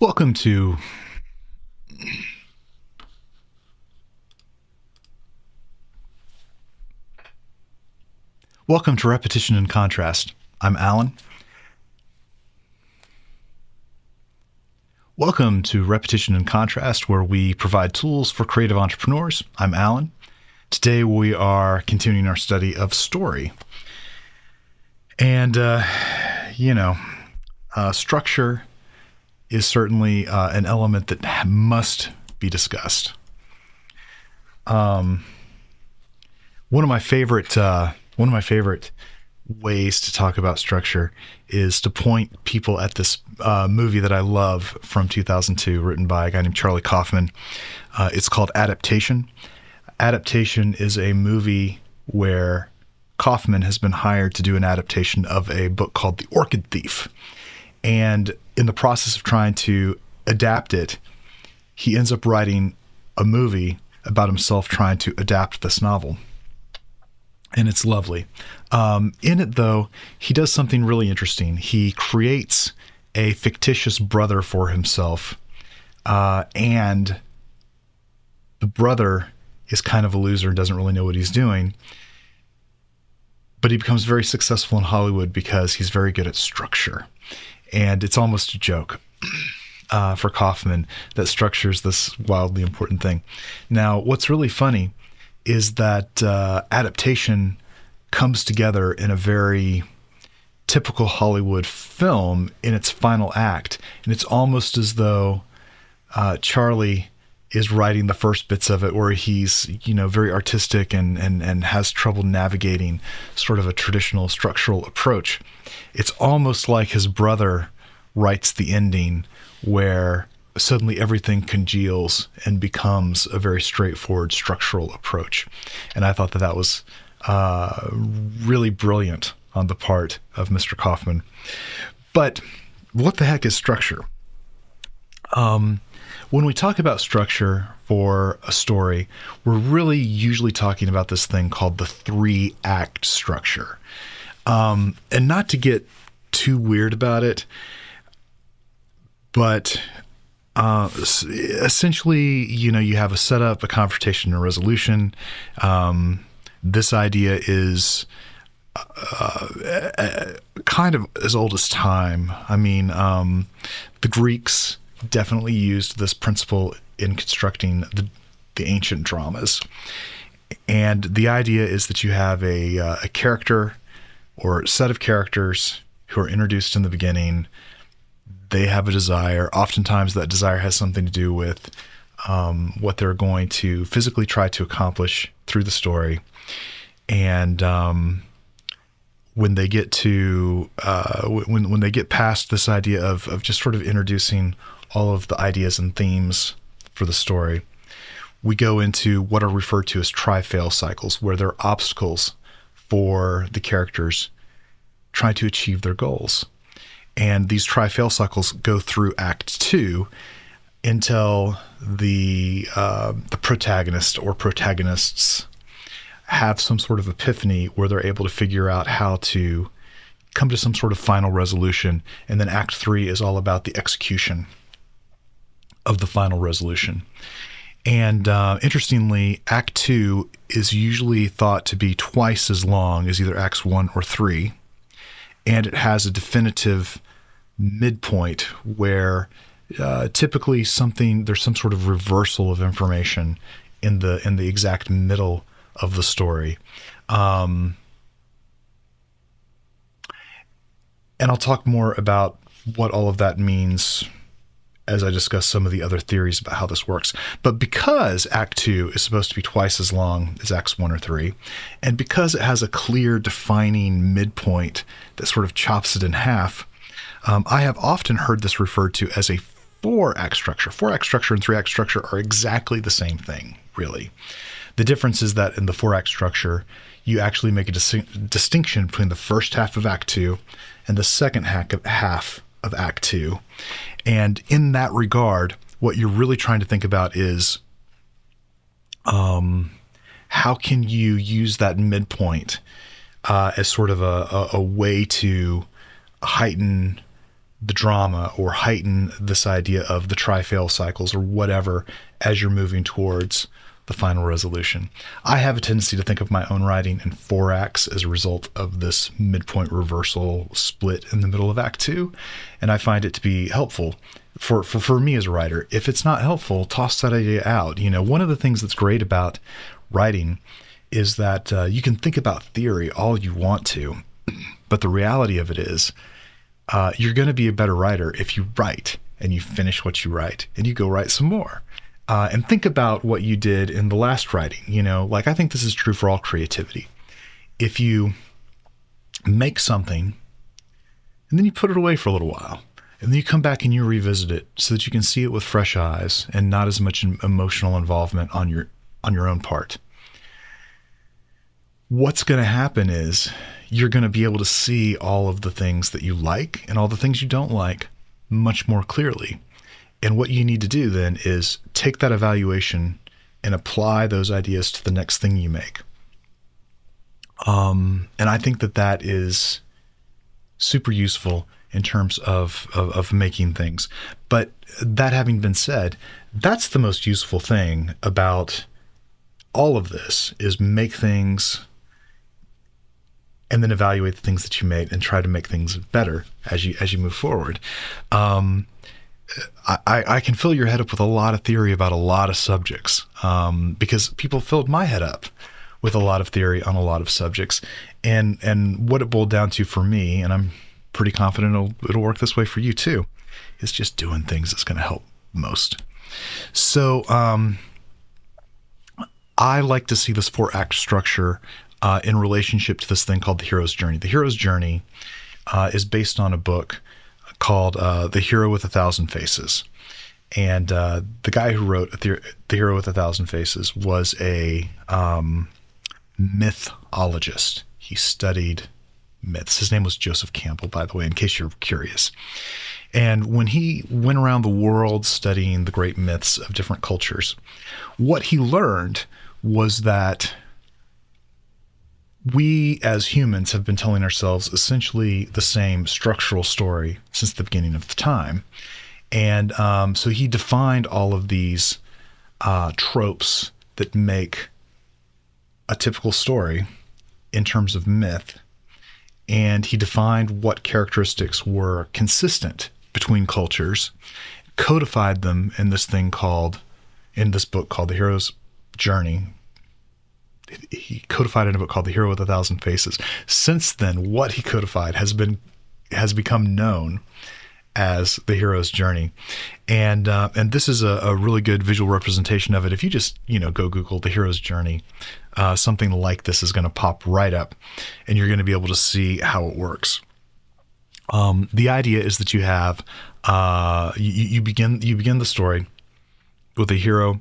Welcome to Repetition and Contrast. I'm Alan. Welcome to Repetition and Contrast, where we provide tools for creative entrepreneurs. I'm Alan. Today we are continuing our study of story. And, structure is certainly an element that must be discussed. One of my favorite ways to talk about structure is to point people at this movie that I love from 2002, written by a guy named Charlie Kaufman. It's called Adaptation. Adaptation is a movie where Kaufman has been hired to do an adaptation of a book called The Orchid Thief. And in the process of trying to adapt it, he ends up writing a movie about himself trying to adapt this novel. And it's lovely. In it, though, he does something really interesting. He creates a fictitious brother for himself, and the brother is kind of a loser and doesn't really know what he's doing. But he becomes very successful in Hollywood because he's very good at structure. And it's almost a joke for Kaufman that structure is this wildly important thing. Now, what's really funny is that adaptation comes together in a very typical Hollywood film in its final act. And it's almost as though Charlie is writing the first bits of it where he's, very artistic and has trouble navigating sort of a traditional structural approach. It's almost like his brother writes the ending where suddenly everything congeals and becomes a very straightforward structural approach. And I thought that was really brilliant on the part of Mr. Kaufman. But what the heck is structure? When we talk about structure for a story, we're really usually talking about this thing called the 3-act structure. And not to get too weird about it, but essentially, you have a setup, a confrontation, and a resolution. This idea is kind of as old as time. I mean, the Greeks definitely used this principle in constructing the ancient dramas. And the idea is that you have a character or set of characters who are introduced in the beginning. They have a desire. Oftentimes that desire has something to do with what they're going to physically try to accomplish through the story. And when they get to when they get past this idea of just sort of introducing all of the ideas and themes for the story, we go into what are referred to as try-fail cycles, where there are obstacles for the characters trying to achieve their goals. And these try-fail cycles go through Act 2 until the protagonist or protagonists have some sort of epiphany where they're able to figure out how to come to some sort of final resolution. And then Act 3 is all about the execution of the final resolution. And interestingly, Act 2 is usually thought to be twice as long as either Acts 1 or 3. And it has a definitive midpoint where typically there's some sort of reversal of information in the exact middle of the story. And I'll talk more about what all of that means as I discuss some of the other theories about how this works. But because Act 2 is supposed to be twice as long as Acts 1 or 3, and because it has a clear defining midpoint that sort of chops it in half, I have often heard this referred to as a 4-act structure. 4-act structure and 3-act structure are exactly the same thing, really. The difference is that in the 4-act structure, you actually make a distinction between the first half of Act 2 and the second half of Act 2. And in that regard, what you're really trying to think about is how can you use that midpoint as sort of a way to heighten the drama or heighten this idea of the try-fail cycles or whatever as you're moving towards the final resolution. I have a tendency to think of my own writing in 4 acts as a result of this midpoint reversal split in the middle of Act 2, and I find it to be helpful for me as a writer. If it's not helpful, toss that idea out. One of the things that's great about writing is that you can think about theory all you want to, but the reality of it is you're going to be a better writer if you write and you finish what you write and you go write some more. And think about what you did in the last writing. I think this is true for all creativity. If you make something and then you put it away for a little while, and then you come back and you revisit it so that you can see it with fresh eyes and not as much emotional involvement on your own part, what's going to happen is you're going to be able to see all of the things that you like and all the things you don't like much more clearly. And what you need to do then is take that evaluation and apply those ideas to the next thing you make. And I think that is super useful in terms of making things. But that having been said, that's the most useful thing about all of this is make things and then evaluate the things that you made and try to make things better as you move forward. I can fill your head up with a lot of theory about a lot of subjects because people filled my head up with a lot of theory on a lot of subjects. And what it boiled down to for me, and I'm pretty confident it'll work this way for you too, is just doing things that's going to help most. So I like to see this 4-act structure in relationship to this thing called the hero's journey. The hero's journey is based on a book called The Hero with 1,000 Faces. And the guy who wrote The Hero with 1,000 Faces was a mythologist. He studied myths. His name was Joseph Campbell, by the way, in case you're curious. And when he went around the world studying the great myths of different cultures, what he learned was that we as humans have been telling ourselves essentially the same structural story since the beginning of the time. And so he defined all of these tropes that make a typical story in terms of myth. And he defined what characteristics were consistent between cultures, codified them in this book called The Hero's Journey. He codified in a book called The Hero with 1,000 Faces. Since then, what he codified has become known as The Hero's Journey. And this is a really good visual representation of it. If you just, go Google The Hero's Journey, something like this is going to pop right up and you're going to be able to see how it works. The idea is that you have, you begin the story with a hero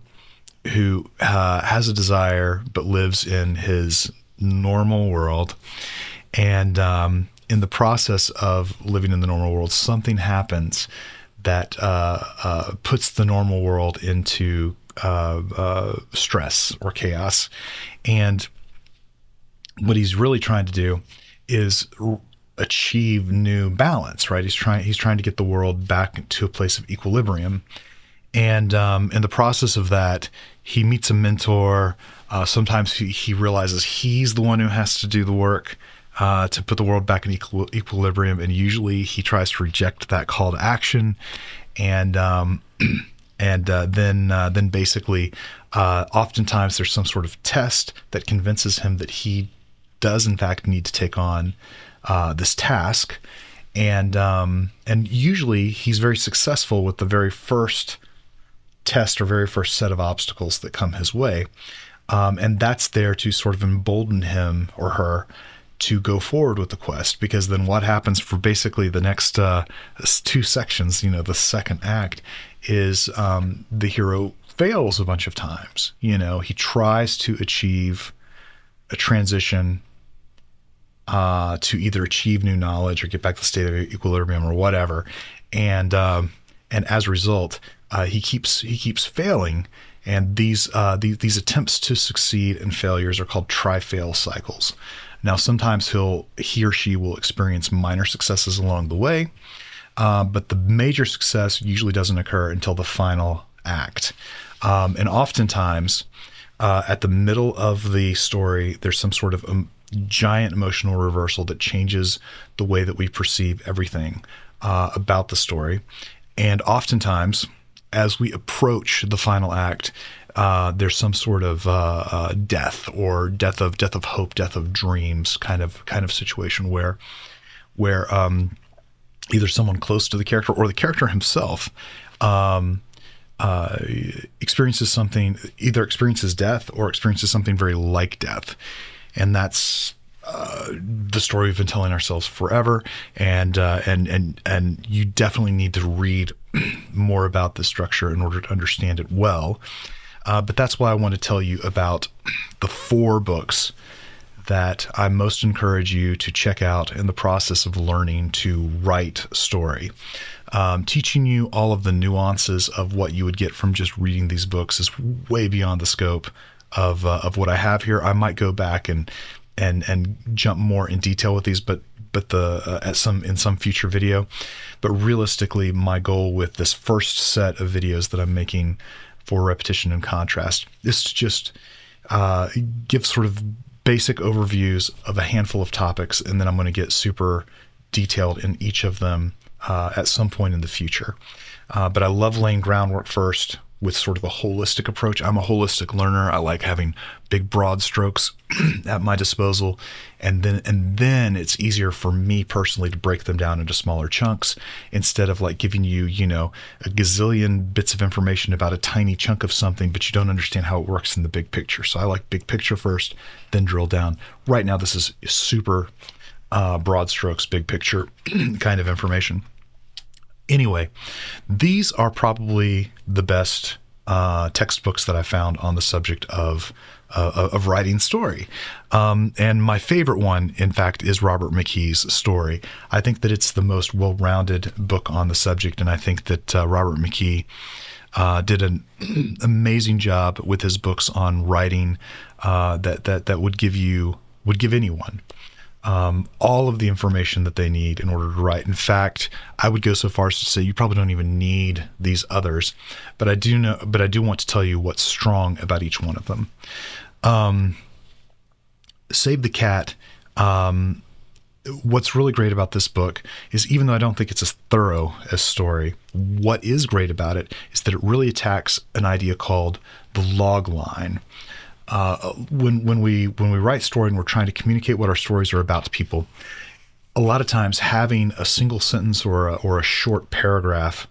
who has a desire but lives in his normal world. And in the process of living in the normal world, something happens that puts the normal world into stress or chaos. And what he's really trying to do is achieve new balance, right? He's trying to get the world back to a place of equilibrium. And in the process of that, he meets a mentor. Sometimes he realizes he's the one who has to do the work to put the world back in equilibrium. And usually he tries to reject that call to action. And then basically, oftentimes there's some sort of test that convinces him that he does in fact need to take on this task. And usually he's very successful with the very first test or very first set of obstacles that come his way. And that's there to sort of embolden him or her to go forward with the quest, because then what happens for basically the next 2 sections, the second act, is the hero fails a bunch of times. He tries to achieve a transition to either achieve new knowledge or get back to the state of equilibrium or whatever. And as a result, he keeps failing. And these attempts to succeed and failures are called try-fail cycles. Now, sometimes he or she will experience minor successes along the way. but the major success usually doesn't occur until the final act. And oftentimes, at the middle of the story, there's some sort of giant emotional reversal that changes the way that we perceive everything about the story. And oftentimes, as we approach the final act, there's some sort of death or death of hope, death of dreams kind of situation where either someone close to the character or the character himself experiences death or experiences something very like death. And that's the story we've been telling ourselves forever. And you definitely need to read more about this structure in order to understand it well. But that's why I want to tell you about the 4 books that I most encourage you to check out in the process of learning to write story. Teaching you all of the nuances of what you would get from just reading these books is way beyond the scope of what I have here. I might go back and jump more in detail with these, but in some future video. But realistically, my goal with this first set of videos that I'm making for repetition and contrast is to just give sort of basic overviews of a handful of topics, and then I'm going to get super detailed in each of them at some point in the future. But I love laying groundwork first with sort of a holistic approach. I'm a holistic learner. I like having big, broad strokes at my disposal. And then it's easier for me personally to break them down into smaller chunks instead of like giving you, a gazillion bits of information about a tiny chunk of something, but you don't understand how it works in the big picture. So I like big picture first, then drill down. Right now, this is super broad strokes, big picture kind of information. Anyway, these are probably the best textbooks that I found on the subject of writing story. And my favorite one, in fact, is Robert McKee's story. I think that it's the most well-rounded book on the subject, and I think that Robert McKee did an amazing job with his books on writing that would give anyone all of the information that they need in order to write. In fact, I would go so far as to say you probably don't even need these others, but I do want to tell you what's strong about each one of them. Save the Cat. What's really great about this book is, even though I don't think it's as thorough as story, what is great about it is that it really attacks an idea called the log line. When we write story and we're trying to communicate what our stories are about to people, a lot of times having a single sentence or a short paragraph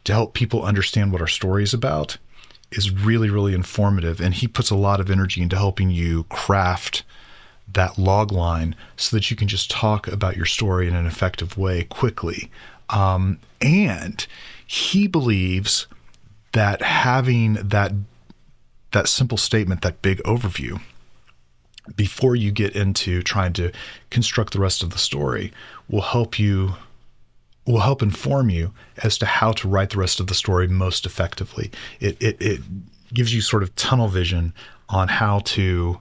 to help people understand what our story is about is really, really informative. And he puts a lot of energy into helping you craft that log line so that you can just talk about your story in an effective way quickly. And he believes that having that simple statement, that big overview, before you get into trying to construct the rest of the story, will help inform you as to how to write the rest of the story most effectively. It gives you sort of tunnel vision on how to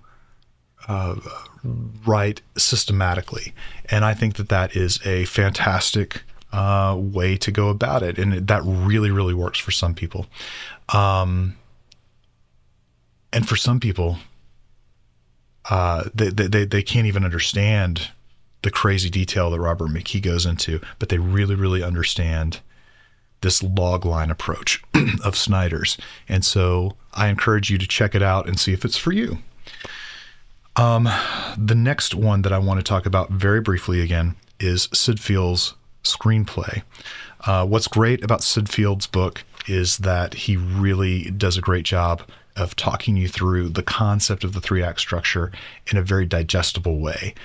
write systematically. And I think that is a fantastic way to go about it. And that really, really works for some people. And for some people, they can't even understand the crazy detail that Robert McKee goes into, but they really, really understand this log line approach of Snyder's. And so I encourage you to check it out and see if it's for you. The next one that I want to talk about very briefly again is Sid Field's screenplay. What's great about Sid Field's book is that he really does a great job of talking you through the concept of the 3-act structure in a very digestible way.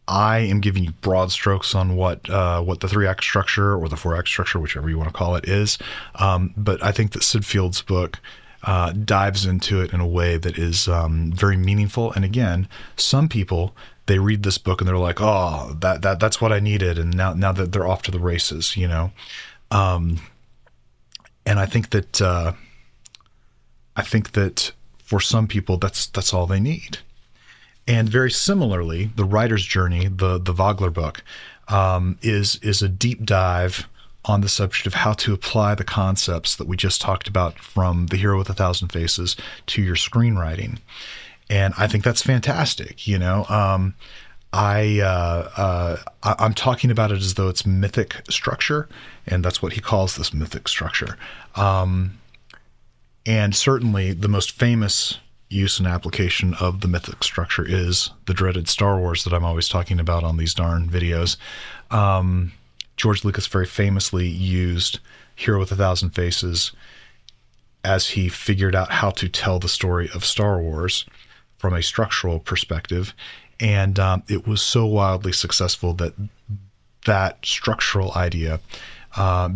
I am giving you broad strokes on what the 3-act structure or the 4-act structure, whichever you want to call it, is. But I think that Sid Field's book dives into it in a way that is very meaningful. And again, some people, they read this book and they're like, oh, that's what I needed. And now that they're off to the races, and I think that for some people, that's all they need. And very similarly, The Writer's Journey, the Vogler book, is a deep dive on the subject of how to apply the concepts that we just talked about from The Hero with a Thousand Faces to your screenwriting. And I think that's fantastic. I'm talking about it as though it's mythic structure, and that's what he calls this mythic structure. And certainly the most famous use and application of the mythic structure is the dreaded Star Wars that I'm always talking about on these darn videos. George Lucas very famously used Hero with a Thousand Faces as he figured out how to tell the story of Star Wars from a structural perspective. And it was so wildly successful that that structural idea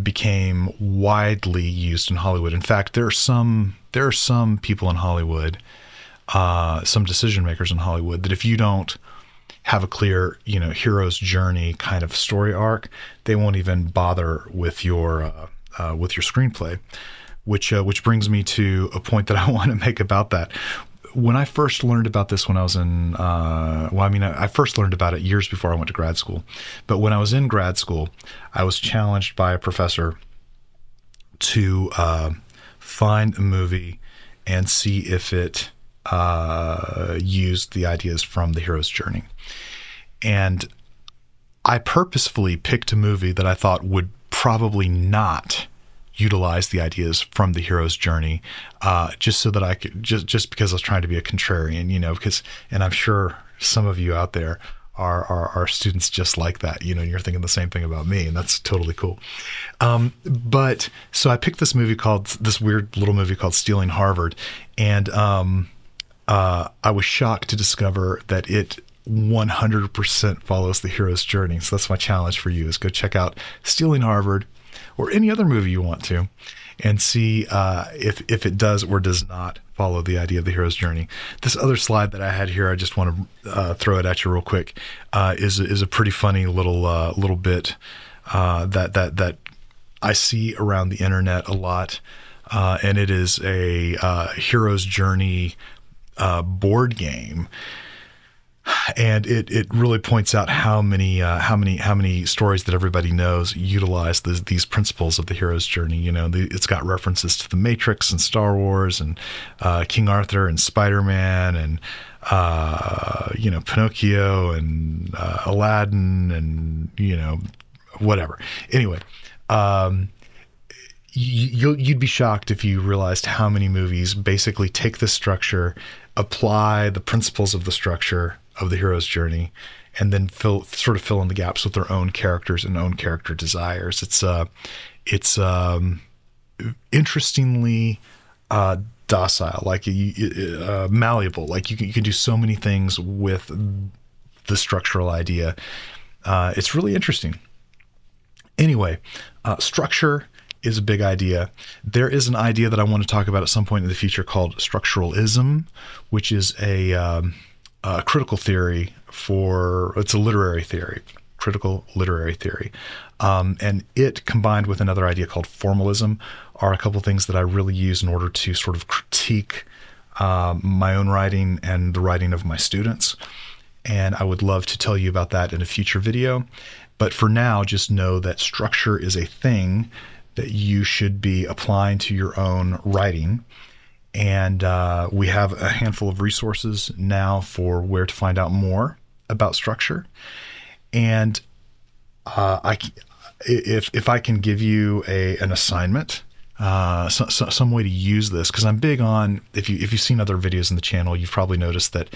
became widely used in Hollywood. In fact, there are some people in Hollywood, some decision makers in Hollywood, that if you don't have a clear, hero's journey kind of story arc, they won't even bother with your screenplay. Which brings me to a point that I want to make about that. When I first learned about this when I was in, I first learned about it years before I went to grad school. But when I was in grad school, I was challenged by a professor to find a movie and see if it used the ideas from the hero's journey. And I purposefully picked a movie that I thought would probably not utilize the ideas from the hero's journey, just so that I could, just because I was trying to be a contrarian, and I'm sure some of you out there are students just like that, and you're thinking the same thing about me, and that's totally cool. But so I picked this weird little movie called Stealing Harvard, and I was shocked to discover that it 100% follows the hero's journey. So that's my challenge for you, is go check out Stealing Harvard, or any other movie you want to, and see if it does or does not follow the idea of the hero's journey. This other slide that I had here, I just want to throw it at you real quick, is a pretty funny little bit that I see around the internet a lot, and it is a hero's journey board game. And it really points out how many stories that everybody knows utilize these principles of the hero's journey. It's got references to the Matrix and Star Wars and King Arthur and Spider-Man and Pinocchio and Aladdin and whatever. Anyway, you'd be shocked if you realized how many movies basically take this structure, apply the principles of the structure of the hero's journey, and then fill in the gaps with their own characters and own character desires. It's interestingly docile, like malleable. Like you can do so many things with the structural idea. It's really interesting. Anyway, structure is a big idea. There is an idea that I want to talk about at some point in the future called structuralism, which is a critical theory it's a literary theory, critical literary theory. And it, combined with another idea called formalism, are a couple things that I really use in order to sort of critique my own writing and the writing of my students. And I would love to tell you about that in a future video. But for now, just know that structure is a thing that you should be applying to your own writing. And we have a handful of resources now for where to find out more about structure. And if I can give you an assignment, some way to use this, because I'm big on, if you've seen other videos in the channel, you've probably noticed that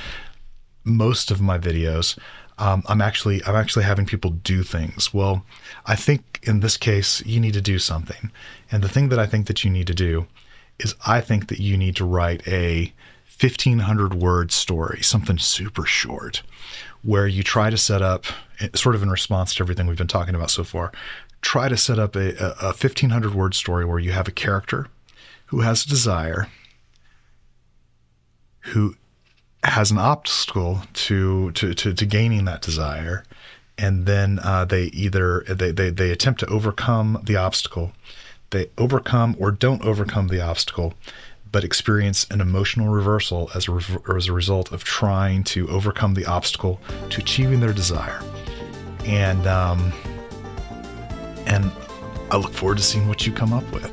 most of my videos, I'm actually having people do things. Well, I think in this case, you need to do something. And the thing that I think that you need to do is I think that you need to write a 1,500 word story, something super short, where you try to set up, sort of in response to everything we've been talking about so far, try to set up a 1,500 word story where you have a character who has a desire, who has an obstacle to gaining that desire, and then they attempt to overcome the obstacle. They overcome or don't overcome the obstacle, but experience an emotional reversal as a result of trying to overcome the obstacle to achieving their desire. and I look forward to seeing what you come up with.